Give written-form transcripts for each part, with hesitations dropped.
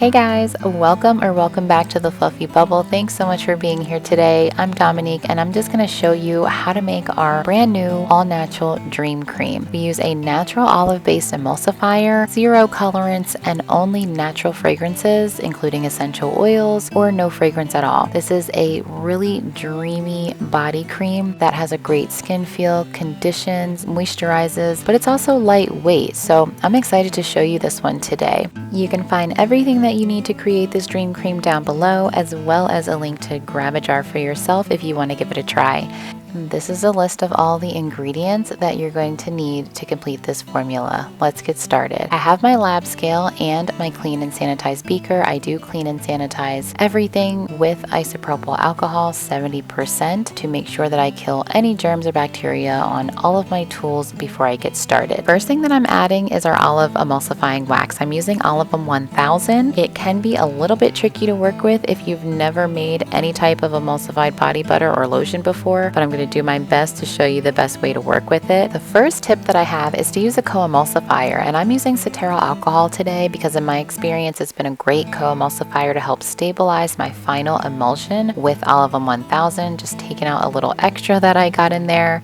Hey guys, welcome back to the Fluffy Bubble. Thanks so much for being here today. I'm Dominique and I'm just going to show you how to make our brand new all natural Dream Cream. We use a natural olive based emulsifier, zero colorants, and only natural fragrances, including essential oils or no fragrance at all. This is a really dreamy body cream that has a great skin feel, conditions, moisturizes, but it's also lightweight. So I'm excited to show you this one today. You can find everything that you need to create this Dream Cream down below, as well as a link to grab a jar for yourself if you want to give it a try. This is a list of all the ingredients that you're going to need to complete this formula. Let's get started. I have my lab scale and my clean and sanitized beaker. I do clean and sanitize everything with isopropyl alcohol 70% to make sure that I kill any germs or bacteria on all of my tools before I get started. First thing that I'm adding is our olive emulsifying wax. I'm using Olivem 1000. It can be a little bit tricky to work with if you've never made any type of emulsified body butter or lotion before, but I'm going to do my best to show you the best way to work with it. The first tip that I have is to use a co-emulsifier, and I'm using cetearyl alcohol today because in my experience it's been a great co-emulsifier to help stabilize my final emulsion with Olivem 1000, just taking out a little extra that I got in there.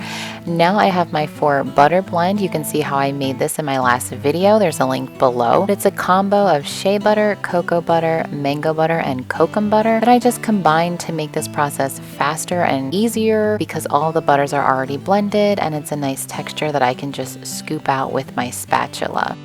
Now I have my 4 butter blend. You can see how I made this in my last video. There's a link below. It's a combo of shea butter, cocoa butter, mango butter, and Kokum butter that I just combined to make this process faster and easier because all the butters are already blended and it's a nice texture that I can just scoop out with my spatula.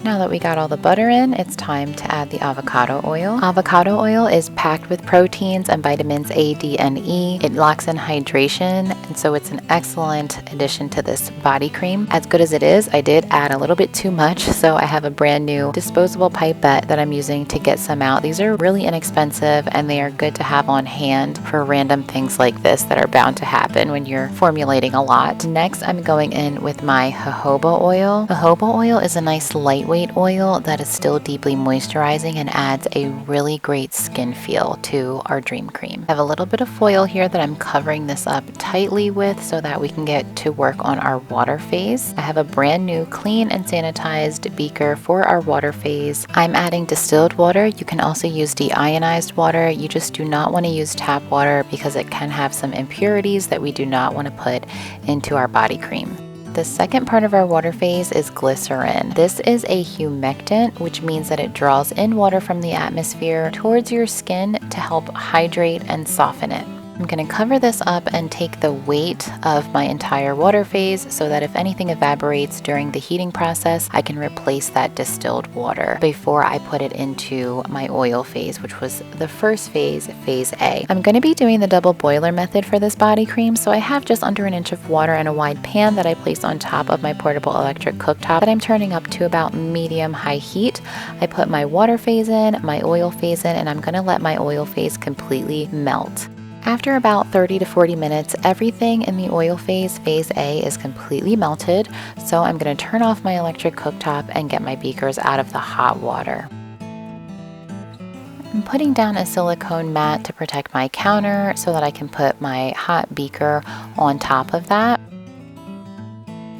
Now that we got all the butter in, it's time to add the avocado oil. Avocado oil is packed with proteins and vitamins A, D, and E. It locks in hydration, and so it's an excellent addition to this body cream. As good as it is, I did add a little bit too much, so I have a brand new disposable pipette that I'm using to get some out. These are really inexpensive and they are good to have on hand for random things like this that are bound to happen when you're formulating a lot. Next, I'm going in with my jojoba oil. Jojoba oil is a nice lightweight oil that is still deeply moisturizing and adds a really great skin feel to our Dream Cream. I have a little bit of foil here that I'm covering this up tightly with so that we can get to work on our water phase. I have a brand new clean and sanitized beaker for our water phase. I'm adding distilled water. You can also use deionized water. You just do not want to use tap water because it can have some impurities that we do not want to put into our body cream. The second part of our water phase is glycerin. This is a humectant, which means that it draws in water from the atmosphere towards your skin to help hydrate and soften it. I'm going to cover this up and take the weight of my entire water phase so that if anything evaporates during the heating process, I can replace that distilled water before I put it into my oil phase, which was the first phase, phase A. I'm going to be doing the double boiler method for this body cream, so I have just under an inch of water in a wide pan that I place on top of my portable electric cooktop that I'm turning up to about medium-high heat. I put my water phase in, my oil phase in, and I'm going to let my oil phase completely melt. After about 30 to 40 minutes, everything in the oil phase, phase A, is completely melted, so I'm going to turn off my electric cooktop and get my beakers out of the hot water. I'm putting down a silicone mat to protect my counter so that I can put my hot beaker on top of that.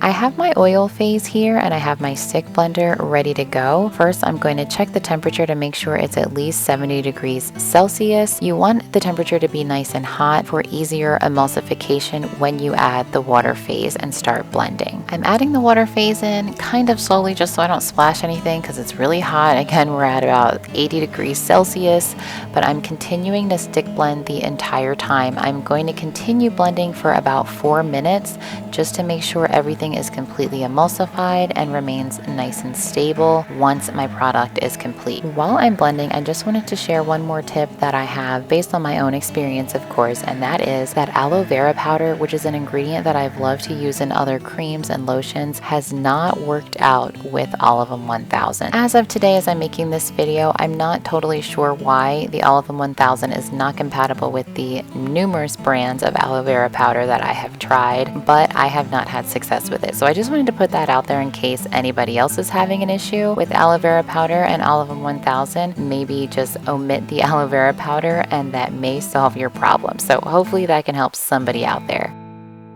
I have my oil phase here and I have my stick blender ready to go. First, I'm going to check the temperature to make sure it's at least 70 degrees Celsius. You want the temperature to be nice and hot for easier emulsification when you add the water phase and start blending. I'm adding the water phase in kind of slowly just so I don't splash anything because it's really hot. Again, we're at about 80 degrees Celsius, but I'm continuing to stick blend the entire time. I'm going to continue blending for about 4 minutes just to make sure everything is completely emulsified and remains nice and stable once my product is complete. While I'm blending, I just wanted to share one more tip that I have based on my own experience, of course, and that is that aloe vera powder, which is an ingredient that I've loved to use in other creams and lotions, has not worked out with Olivem 1000. As of today, as I'm making this video, I'm not totally sure why the Olivem 1000 is not compatible with the numerous brands of aloe vera powder that I have tried, but I have not had success with it. So I just wanted to put that out there in case anybody else is having an issue with aloe vera powder and Olivem 1000. Maybe just omit the aloe vera powder and that may solve your problem. So hopefully that can help somebody out there.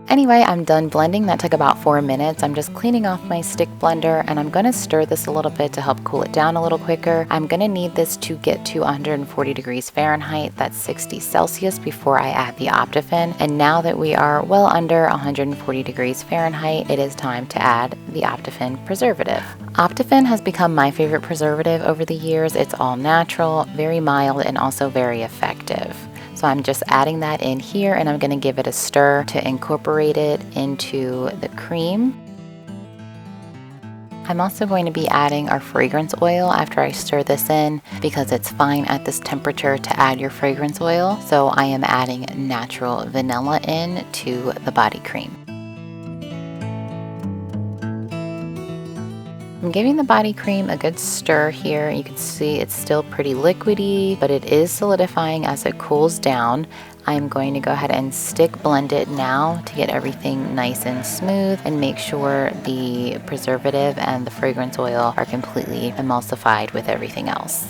Anyway, I'm done blending. That took about 4 minutes. I'm just cleaning off my stick blender and I'm gonna stir this a little bit to help cool it down a little quicker. I'm gonna need this to get to 140 degrees Fahrenheit, that's 60 Celsius, before I add the Optifin. And now that we are well under 140 degrees Fahrenheit, it is time to add the Optifin preservative. Optifin has become my favorite preservative over the years. It's all natural, very mild, and also very effective. So I'm just adding that in here and I'm going to give it a stir to incorporate it into the cream. I'm also going to be adding our fragrance oil after I stir this in because it's fine at this temperature to add your fragrance oil. So I am adding natural vanilla in to the body cream. I'm giving the body cream a good stir here. You can see it's still pretty liquidy, but it is solidifying as it cools down. I'm going to go ahead and stick blend it now to get everything nice and smooth and make sure the preservative and the fragrance oil are completely emulsified with everything else.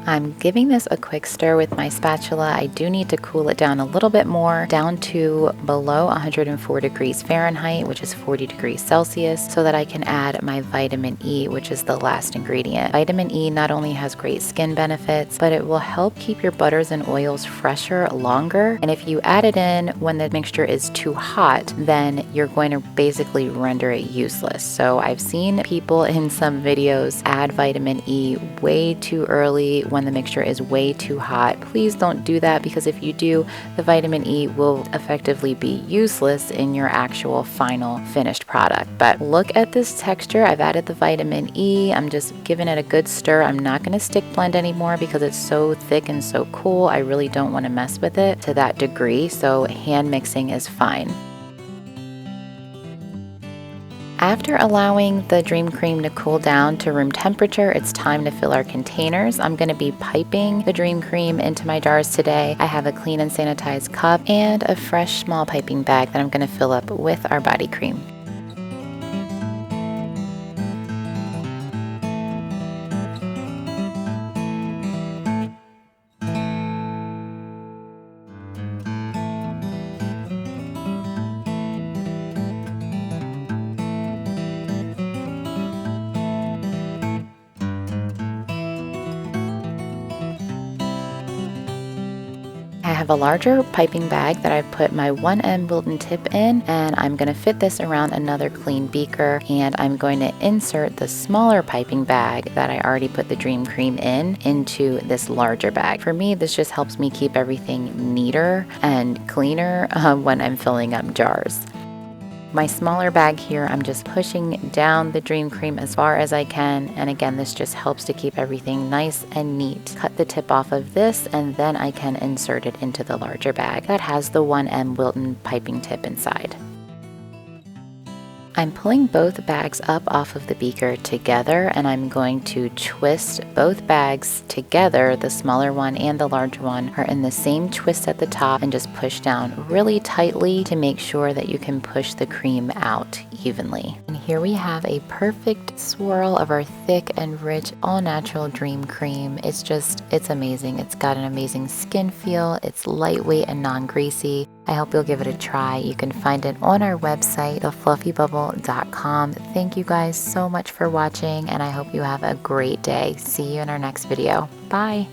I'm giving this a quick stir with my spatula. I do need to cool it down a little bit more, down to below 104 degrees Fahrenheit, which is 40 degrees Celsius, so that I can add my vitamin E, which is the last ingredient. Vitamin E not only has great skin benefits, but it will help keep your butters and oils fresher longer. And if you add it in when the mixture is too hot, then you're going to basically render it useless. So I've seen people in some videos add vitamin E way too early when the mixture is way too hot. Please don't do that, because if you do, the vitamin E will effectively be useless in your actual final finished product. But look at this texture. I've added the vitamin E. I'm just giving it a good stir. I'm not going to stick blend anymore because it's so thick and so cool. I really don't want to mess with it to that degree, so hand mixing is fine. After allowing the Dreamcream to cool down to room temperature, it's time to fill our containers. I'm going to be piping the Dreamcream into my jars today. I have a clean and sanitized cup and a fresh small piping bag that I'm going to fill up with our body cream. I have a larger piping bag that I've put my 1M Wilton tip in, and I'm going to fit this around another clean beaker, and I'm going to insert the smaller piping bag that I already put the Dreamcream in into this larger bag. For me, this just helps me keep everything neater and cleaner when I'm filling up jars. My smaller bag here, I'm just pushing down the Dreamcream as far as I can, and again, this just helps to keep everything nice and neat. Cut the tip off of this, and then I can insert it into the larger bag that has the 1M Wilton piping tip inside. I'm pulling both bags up off of the beaker together, and I'm going to twist both bags together. The smaller one and the larger one are in the same twist at the top, and just push down really tightly to make sure that you can push the cream out evenly. And here we have a perfect swirl of our thick and rich all-natural Dreamcream. It's amazing. It's got an amazing skin feel. It's lightweight and non-greasy. I hope you'll give it a try. You can find it on our website, thefluffybubble.com. Thank you guys so much for watching, and I hope you have a great day. See you in our next video. Bye.